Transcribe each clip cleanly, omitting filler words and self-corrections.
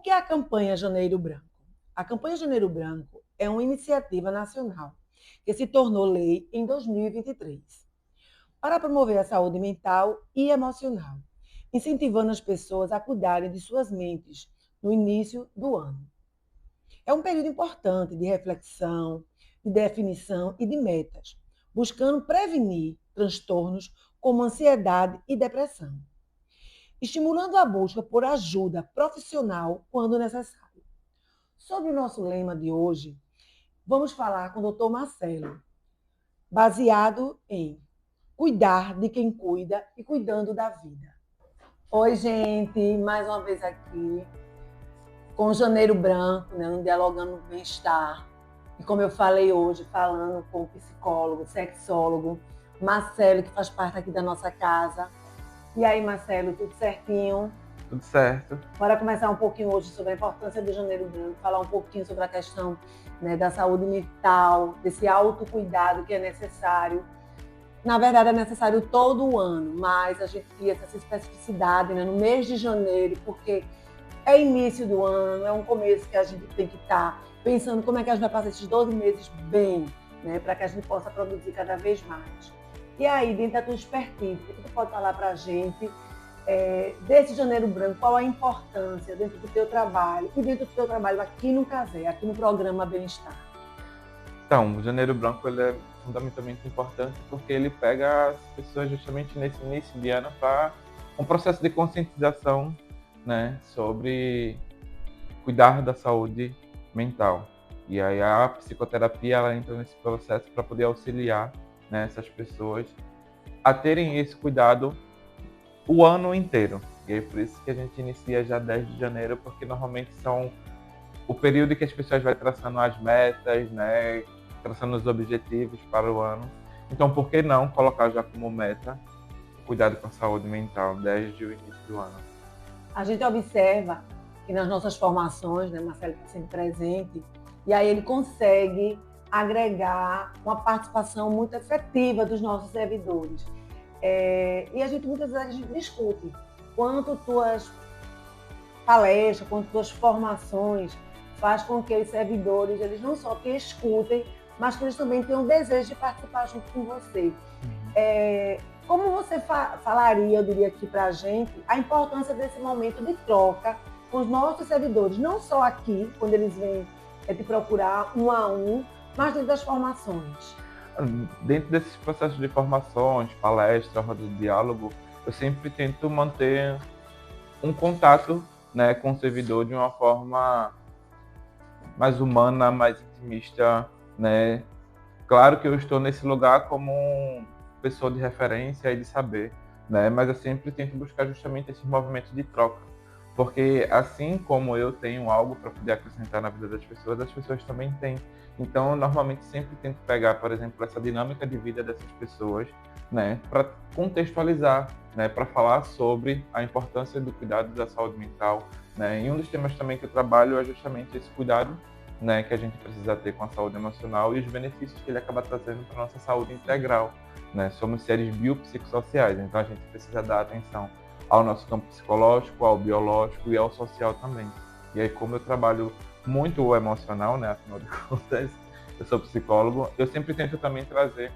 que é a campanha Janeiro Branco? A campanha Janeiro Branco é uma iniciativa nacional que se tornou lei em 2023 para promover a saúde mental e emocional, incentivando as pessoas a cuidarem de suas mentes no início do ano. É um período importante de reflexão, de definição e de metas, buscando prevenir transtornos como ansiedade e depressão, estimulando a busca por ajuda profissional quando necessário. Sobre o nosso lema de hoje, vamos falar com o Dr. Marcelo, baseado em cuidar de quem cuida e cuidando da vida. Oi, gente, mais uma vez aqui com o Janeiro Branco, né, no Dialogando no Bem-Estar. E como eu falei hoje, falando com o psicólogo, sexólogo, Marcelo, que faz parte aqui da nossa casa. E aí, Marcelo, tudo certinho? Tudo certo. Bora começar um pouquinho hoje sobre a importância do Janeiro Branco, falar um pouquinho sobre a questão, né, da saúde mental, desse autocuidado que é necessário. Na verdade, é necessário todo o ano, mas a gente cria essa especificidade, né, no mês de janeiro, porque é início do ano, é um começo que a gente tem que estar pensando como é que a gente vai passar esses 12 meses bem, né, para que a gente possa produzir cada vez mais. E aí, dentro da tua expertise, o que tu pode falar para a gente desse Janeiro Branco, qual a importância dentro do teu trabalho e dentro do teu trabalho aqui no CASE, aqui no programa Bem-Estar? Então, o Janeiro Branco ele é fundamentalmente importante porque ele pega as pessoas justamente nesse início de ano para um processo de conscientização, né, sobre cuidar da saúde mental. E aí a psicoterapia ela entra nesse processo para poder auxiliar, né, essas pessoas a terem esse cuidado o ano inteiro. E é por isso que a gente inicia já 10 de janeiro, porque normalmente são o período que as pessoas vão traçando as metas, né, traçando os objetivos para o ano. Então, por que não colocar já como meta o cuidado com a saúde mental desde o início do ano? A gente observa que nas nossas formações, né, Marcelo está sempre presente, e aí ele consegue agregar uma participação muito efetiva dos nossos servidores. E a gente muitas vezes a gente discute quanto tuas palestras, quanto tuas formações faz com que os servidores eles não só te escutem, mas que eles também tenham o desejo de participar junto com você. Como você falaria, eu diria aqui para a gente, a importância desse momento de troca com os nossos servidores, não só aqui, quando eles vêm te procurar um a um, mas dentro das formações? Dentro desses processos de formações, palestra, roda de diálogo, eu sempre tento manter um contato, né, com o servidor de uma forma mais humana, mais intimista, né? Claro que eu estou nesse lugar como pessoa de referência e de saber, né? Mas eu sempre tento buscar justamente esse movimento de troca, porque assim como eu tenho algo para poder acrescentar na vida das pessoas, as pessoas também têm. Então, eu normalmente sempre tento pegar, por exemplo, essa dinâmica de vida dessas pessoas, né, para contextualizar, né, para falar sobre a importância do cuidado da saúde mental, né? E um dos temas também que eu trabalho é justamente esse cuidado, né, que a gente precisa ter com a saúde emocional e os benefícios que ele acaba trazendo para a nossa saúde integral, né? Somos seres biopsicossociais, então a gente precisa dar atenção ao nosso campo psicológico, ao biológico e ao social também. E aí, como eu trabalho muito o emocional, né, afinal de contas, eu sou psicólogo, eu sempre tento também trazer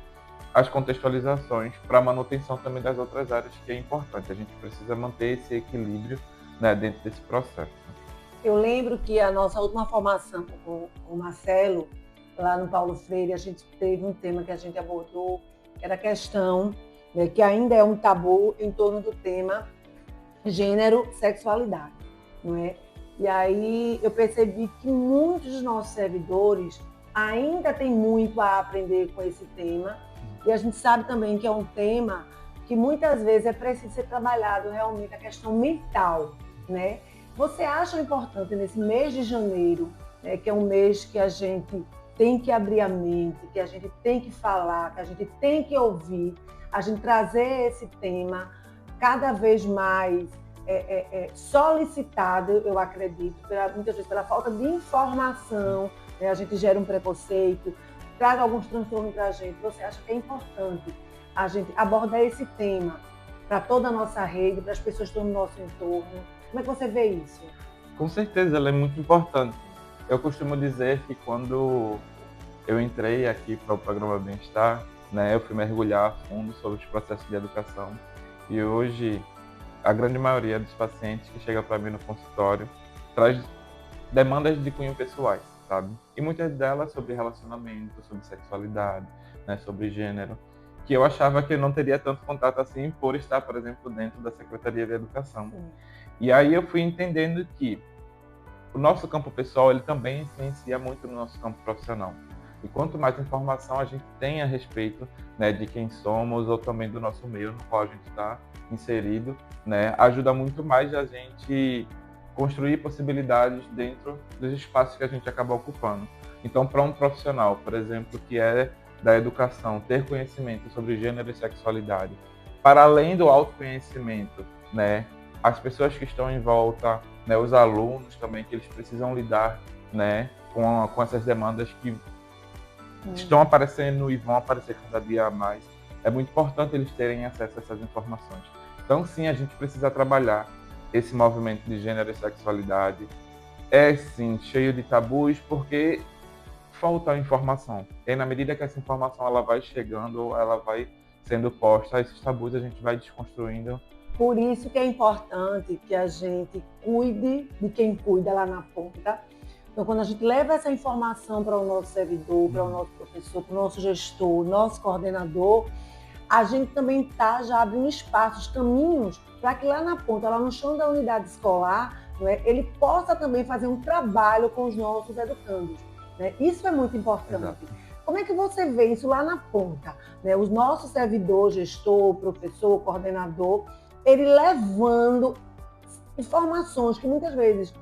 as contextualizações para a manutenção também das outras áreas, que é importante. A gente precisa manter esse equilíbrio, né, dentro desse processo. Eu lembro que a nossa última formação com o Marcelo, lá no Paulo Freire, a gente teve um tema que a gente abordou, que era a questão, né, que ainda é um tabu em torno do tema gênero, sexualidade, não é? E aí eu percebi que muitos dos nossos servidores ainda têm muito a aprender com esse tema, e a gente sabe também que é um tema que muitas vezes é preciso ser trabalhado realmente a questão mental, né? Você acha importante nesse mês de janeiro, né, que é um mês que a gente tem que abrir a mente, que a gente tem que falar, que a gente tem que ouvir, a gente trazer esse tema cada vez mais solicitado, eu acredito, muitas vezes pela falta de informação, né, a gente gera um preconceito, traz alguns transtornos para a gente. Você acha que é importante a gente abordar esse tema para toda a nossa rede, para as pessoas que estão no nosso entorno? Como é que você vê isso? Com certeza, ela é muito importante. Eu costumo dizer que quando eu entrei aqui para o programa Bem-Estar, né, eu fui mergulhar a fundo sobre os processos de educação e hoje a grande maioria dos pacientes que chega para mim no consultório traz demandas de cunho pessoais, sabe? E muitas delas sobre relacionamento, sobre sexualidade, né, sobre gênero, que eu achava que eu não teria tanto contato assim por estar, por exemplo, dentro da Secretaria de Educação. Sim. E aí eu fui entendendo que o nosso campo pessoal ele também influencia muito no nosso campo profissional. E quanto mais informação a gente tem a respeito, né, de quem somos ou também do nosso meio no qual a gente está inserido, né, ajuda muito mais a gente construir possibilidades dentro dos espaços que a gente acaba ocupando. Então, para um profissional, por exemplo, que é da educação, ter conhecimento sobre gênero e sexualidade, para além do autoconhecimento, né, as pessoas que estão em volta, né, os alunos também, que eles precisam lidar, né, com essas demandas que estão aparecendo e vão aparecer cada dia mais. É muito importante eles terem acesso a essas informações. Então, sim, a gente precisa trabalhar esse movimento de gênero e sexualidade. É, sim, cheio de tabus, porque falta informação. E na medida que essa informação ela vai chegando, ela vai sendo posta, esses tabus a gente vai desconstruindo. Por isso que é importante que a gente cuide de quem cuida lá na ponta. Então, quando a gente leva essa informação para o nosso servidor, para o nosso professor, para o nosso gestor, nosso coordenador, a gente também está já abrindo espaços, caminhos, para que lá na ponta, lá no chão da unidade escolar, não é, ele possa também fazer um trabalho com os nossos educandos. Né? Isso é muito importante. Exato. Como é que você vê isso lá na ponta? Né? Os nossos servidores, gestor, professor, coordenador, ele levando informações que muitas vezes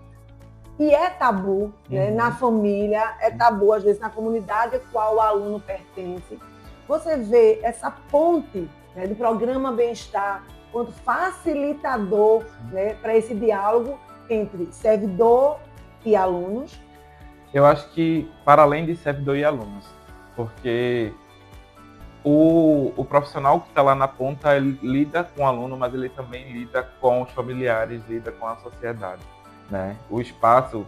e é tabu, né? Na família, é tabu, às vezes, na comunidade a qual o aluno pertence. Você vê essa ponte, né, do programa Bem-Estar quanto facilitador, né, para esse diálogo entre servidor e alunos? Eu acho que, para além de servidor e alunos, porque o profissional que está lá na ponta ele lida com o aluno, mas ele também lida com os familiares, lida com a sociedade. Né? O espaço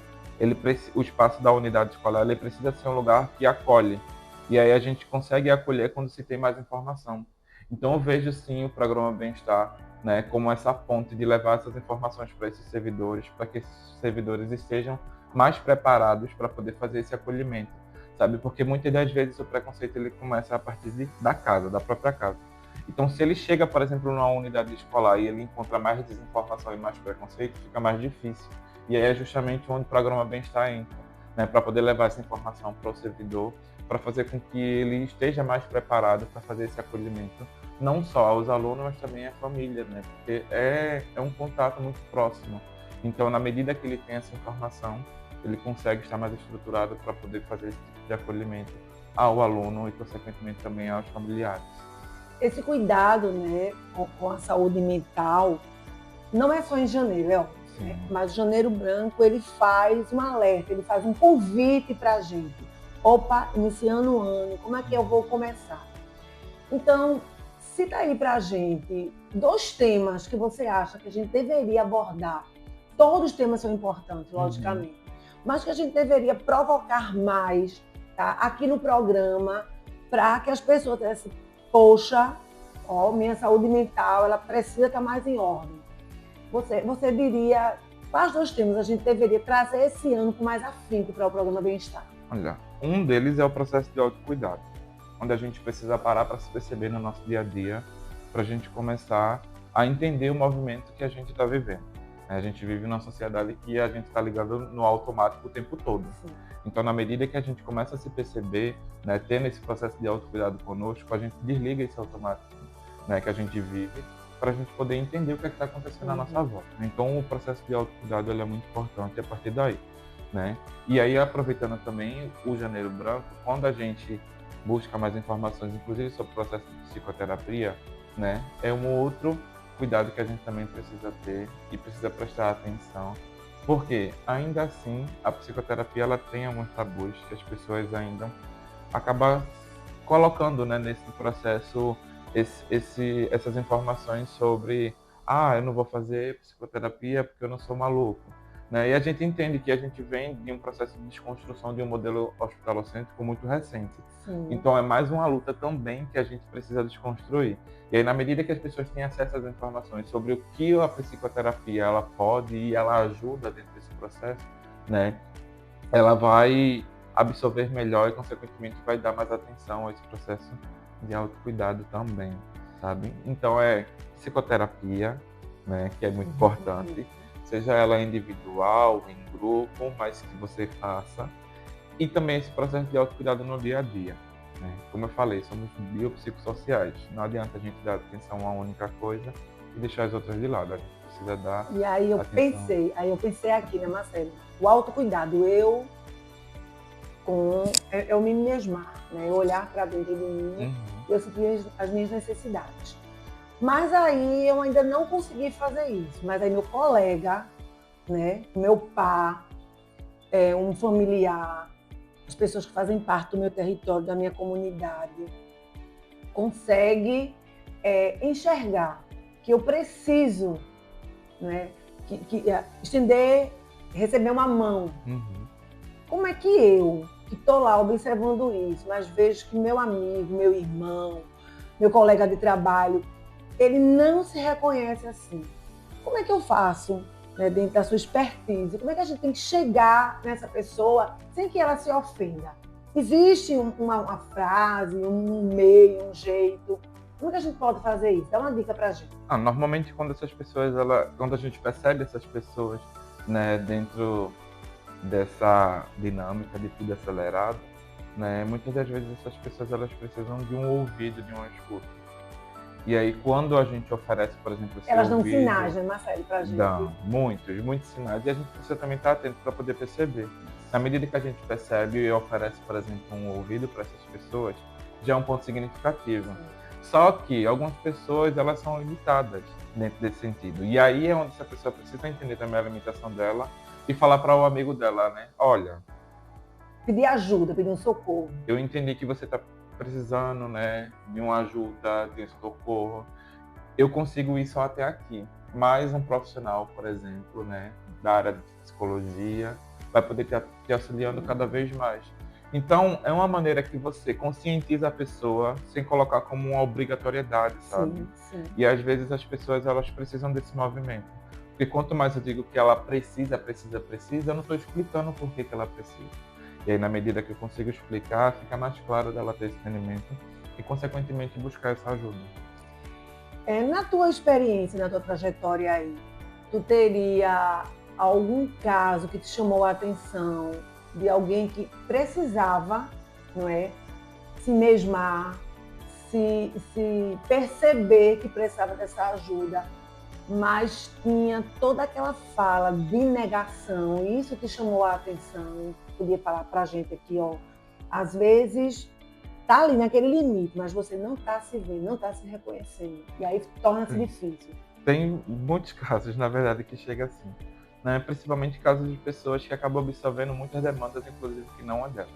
da unidade escolar ele precisa ser um lugar que acolhe. E aí a gente consegue acolher quando se tem mais informação. Então eu vejo sim o programa Bem-Estar, né, como essa ponte de levar essas informações para esses servidores, para que esses servidores estejam mais preparados para poder fazer esse acolhimento, sabe? Porque muitas das vezes o preconceito ele começa a partir da casa, da própria casa. Então, se ele chega, por exemplo, numa unidade escolar e ele encontra mais desinformação e mais preconceito, fica mais difícil. E aí é justamente onde o programa Bem-Estar entra, né, para poder levar essa informação para o servidor, para fazer com que ele esteja mais preparado para fazer esse acolhimento, não só aos alunos, mas também à família, né, porque é um contato muito próximo. Então, na medida que ele tem essa informação, ele consegue estar mais estruturado para poder fazer esse tipo de acolhimento ao aluno e, consequentemente, também aos familiares. Esse cuidado, né, com a saúde mental não é só em janeiro, é óbvio. Né? Mas o Janeiro Branco ele faz um alerta, ele faz um convite para a gente. Opa, iniciando o ano, como é que eu vou começar? Então, cita aí para a gente 2 temas que você acha que a gente deveria abordar. Todos os temas são importantes, logicamente, mas que a gente deveria provocar mais, tá? Aqui no programa, para que as pessoas tenham poxa, ó, minha saúde mental ela precisa estar mais em ordem. Você diria quais 2 temas a gente deveria trazer esse ano com mais afinco para o programa Bem-Estar? Olha, um deles é o processo de autocuidado, onde a gente precisa parar para se perceber no nosso dia a dia, para a gente começar a entender o movimento que a gente está vivendo. A gente vive numa sociedade que a gente está ligado no automático o tempo todo. Sim. Então, na medida que a gente começa a se perceber, né, tendo esse processo de autocuidado conosco, a gente desliga esse automático, né, que a gente vive, para a gente poder entender o que está acontecendo à nossa volta. Então, o processo de autocuidado ele é muito importante a partir daí. Né? E aí, aproveitando também o Janeiro Branco, quando a gente busca mais informações, inclusive sobre o processo de psicoterapia, né, é um outro cuidado que a gente também precisa ter e precisa prestar atenção, porque ainda assim a psicoterapia ela tem alguns tabus que as pessoas ainda acabam colocando, né, nesse processo essas informações sobre eu não vou fazer psicoterapia porque eu não sou maluco, né? E a gente entende que a gente vem de um processo de desconstrução de um modelo hospitalocêntrico muito recente. Sim. Então é mais uma luta também que a gente precisa desconstruir. E aí, na medida que as pessoas têm acesso às informações sobre o que a psicoterapia ela pode e ela ajuda dentro desse processo, né? Ela vai absorver melhor e, consequentemente, vai dar mais atenção a esse processo de autocuidado também, sabe? Então é psicoterapia, né, que é muito importante, seja ela individual, em grupo, mas que você faça, e também esse processo de autocuidado no dia a dia, né? Como eu falei, somos biopsicossociais, não adianta a gente dar atenção a uma única coisa e deixar as outras de lado, a gente precisa dar E aí eu atenção. pensei aqui, né, Marcelo? O autocuidado, eu me mesmar, né? Eu olhar para dentro de mim e eu sentir as minhas necessidades. Mas aí eu ainda não consegui fazer isso. Mas aí meu colega, né, meu pai, um familiar, as pessoas que fazem parte do meu território, da minha comunidade, consegue enxergar que eu preciso, né, estender, receber uma mão. Como é que eu, que estou lá observando isso, mas vejo que meu amigo, meu irmão, meu colega de trabalho, ele não se reconhece assim? Como é que eu faço, né, dentro da sua expertise? Como é que a gente tem que chegar nessa pessoa sem que ela se ofenda? Existe uma frase, um meio, um jeito? Como é que a gente pode fazer isso? Dá uma dica pra gente. Normalmente quando a gente percebe essas pessoas, né, dentro dessa dinâmica de tudo acelerado, né, muitas das vezes essas pessoas elas precisam de um ouvido, de uma escuta. E aí quando a gente oferece, por exemplo, esse Elas dão ouvido, sinais, né, Marcelo, pra gente? dão muitos sinais, e a gente precisa também estar atento para poder perceber. Na medida que a gente percebe e oferece, por exemplo, um ouvido para essas pessoas, já é um ponto significativo. Só que algumas pessoas elas são limitadas dentro desse sentido. E aí é onde essa pessoa precisa entender também a limitação dela e falar para o amigo dela, né? Olha, pedir ajuda, pedir um socorro. Eu entendi que você está precisando, né, de uma ajuda, de um socorro. Eu consigo ir só até aqui. Mas um profissional, por exemplo, né, da área de psicologia, vai poder estar te auxiliando cada vez mais. Então, é uma maneira que você conscientiza a pessoa sem colocar como uma obrigatoriedade, sabe? Sim. E às vezes as pessoas elas precisam desse movimento. Porque quanto mais eu digo que ela precisa, eu não estou explicando por que ela precisa. E aí, na medida que eu consigo explicar, fica mais claro dela ter esse entendimento e, consequentemente, buscar essa ajuda. Na tua experiência, na tua trajetória aí, tu teria algum caso que te chamou a atenção de alguém que precisava, não é, se mesmar, se perceber que precisava dessa ajuda, mas tinha toda aquela fala de negação, e isso te chamou a atenção? Podia falar para a gente aqui, ó, às vezes tá ali naquele limite, mas você não está se vendo, não está se reconhecendo, e aí torna-se difícil. Tem muitos casos, na verdade, que chega assim, né? Principalmente casos de pessoas que acabam absorvendo muitas demandas, inclusive que não é delas.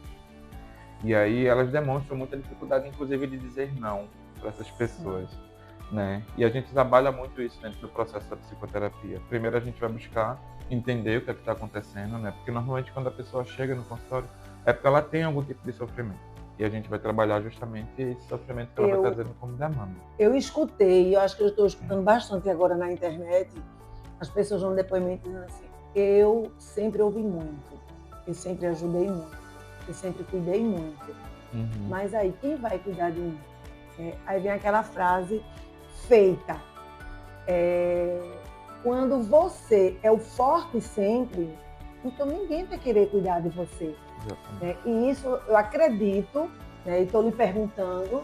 E aí elas demonstram muita dificuldade, inclusive, de dizer não para essas pessoas, né? E a gente trabalha muito isso dentro do processo da psicoterapia. Primeiro a gente vai buscar entender o que é que está acontecendo, né? Porque normalmente quando a pessoa chega no consultório é porque ela tem algum tipo de sofrimento. E a gente vai trabalhar justamente esse sofrimento que ela vai trazendo como demanda. Eu escutei, eu acho que eu estou escutando bastante agora na internet, as pessoas dão depoimento dizendo assim: eu sempre ouvi muito, eu sempre ajudei muito, eu sempre cuidei muito. Mas aí, quem vai cuidar de mim? Aí vem aquela frase feita. Quando você é o forte sempre, então ninguém vai querer cuidar de você. E isso eu acredito, né, e estou lhe perguntando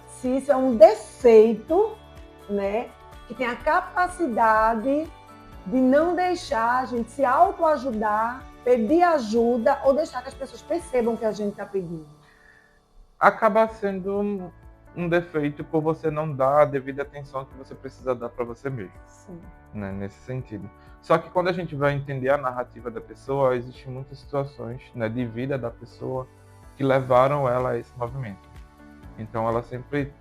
se isso é um defeito, né, que tem a capacidade de não deixar a gente se autoajudar, pedir ajuda ou deixar que as pessoas percebam que a gente está pedindo. Acaba sendo um defeito por você não dar a devida atenção que você precisa dar para você mesmo. Sim. Né, nesse sentido. Só que quando a gente vai entender a narrativa da pessoa, existem muitas situações, né, de vida da pessoa que levaram ela a esse movimento. Então ela sempre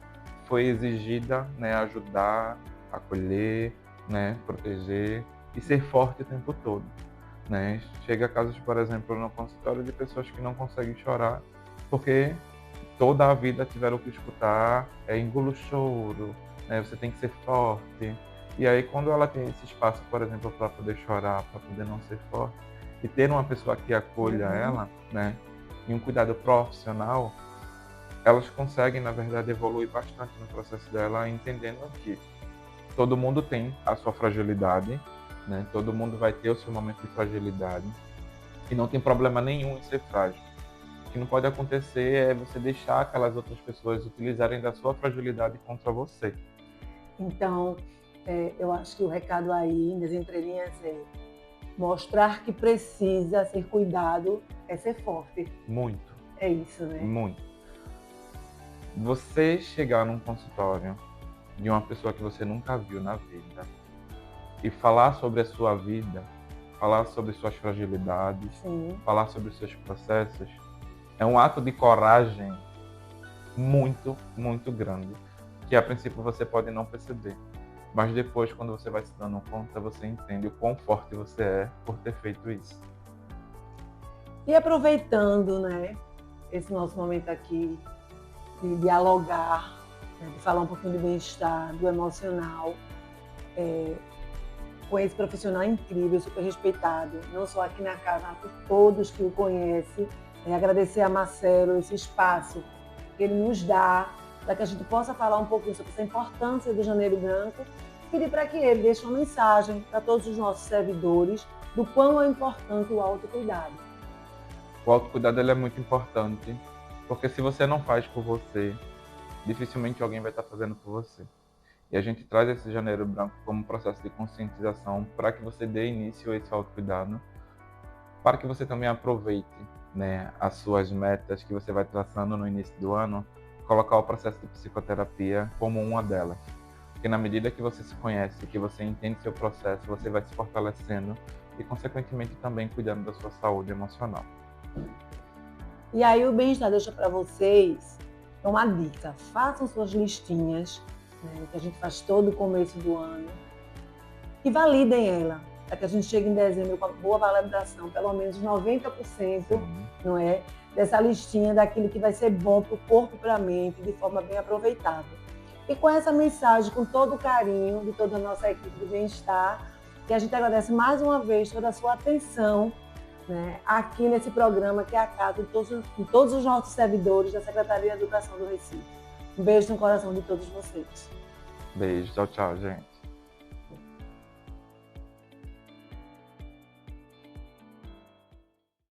foi exigida, né, ajudar, acolher, né, proteger e ser forte o tempo todo. né? Chega a casos, por exemplo, no consultório de pessoas que não conseguem chorar porque toda a vida tiveram que escutar engula o choro, né? Você tem que ser forte. E aí quando ela tem esse espaço, por exemplo, para poder chorar, para poder não ser forte, e ter uma pessoa que acolha ela, né? E um cuidado profissional, elas conseguem, na verdade, evoluir bastante no processo dela, entendendo que todo mundo tem a sua fragilidade, né? Todo mundo vai ter o seu momento de fragilidade e não tem problema nenhum em ser frágil. O que não pode acontecer é você deixar aquelas outras pessoas utilizarem da sua fragilidade contra você. Então, eu acho que o recado aí, nas entrelinhas, é mostrar que precisa ser cuidado é ser forte. Muito. É isso, né? Muito. Você chegar num consultório de uma pessoa que você nunca viu na vida e falar sobre a sua vida, falar sobre suas fragilidades, Sim. falar sobre os seus processos, é um ato de coragem muito, muito grande, que a princípio você pode não perceber. Mas depois, quando você vai se dando conta, você entende o quão forte você é por ter feito isso. E aproveitando, né, esse nosso momento aqui de dialogar, né, de falar um pouquinho do bem-estar, do emocional, com esse profissional incrível, super respeitado, não só aqui na casa, mas por todos que o conhecem. Agradecer a Marcelo esse espaço que ele nos dá, para que a gente possa falar um pouquinho sobre essa importância do Janeiro Branco, pedir para que ele deixe uma mensagem para todos os nossos servidores do quão é importante o autocuidado. O autocuidado ele é muito importante, porque se você não faz por você, dificilmente alguém vai estar fazendo por você. E a gente traz esse Janeiro Branco como um processo de conscientização para que você dê início a esse autocuidado, para que você também aproveite, né, as suas metas que você vai traçando no início do ano, colocar o processo de psicoterapia como uma delas. Porque na medida que você se conhece, que você entende seu processo, você vai se fortalecendo e, consequentemente, também cuidando da sua saúde emocional. E aí o bem-estar deixa para vocês uma dica. Façam suas listinhas, né, que a gente faz todo o começo do ano, e validem ela, para que a gente chegue em dezembro com uma boa validação, pelo menos 90%, não é, dessa listinha daquilo que vai ser bom para o corpo e para a mente, de forma bem aproveitável. E com essa mensagem, com todo o carinho de toda a nossa equipe de bem-estar, que a gente agradece mais uma vez toda a sua atenção, né, aqui nesse programa que é a casa de todos os nossos servidores da Secretaria de Educação do Recife. Um beijo no coração de todos vocês. Beijo, tchau, tchau, gente.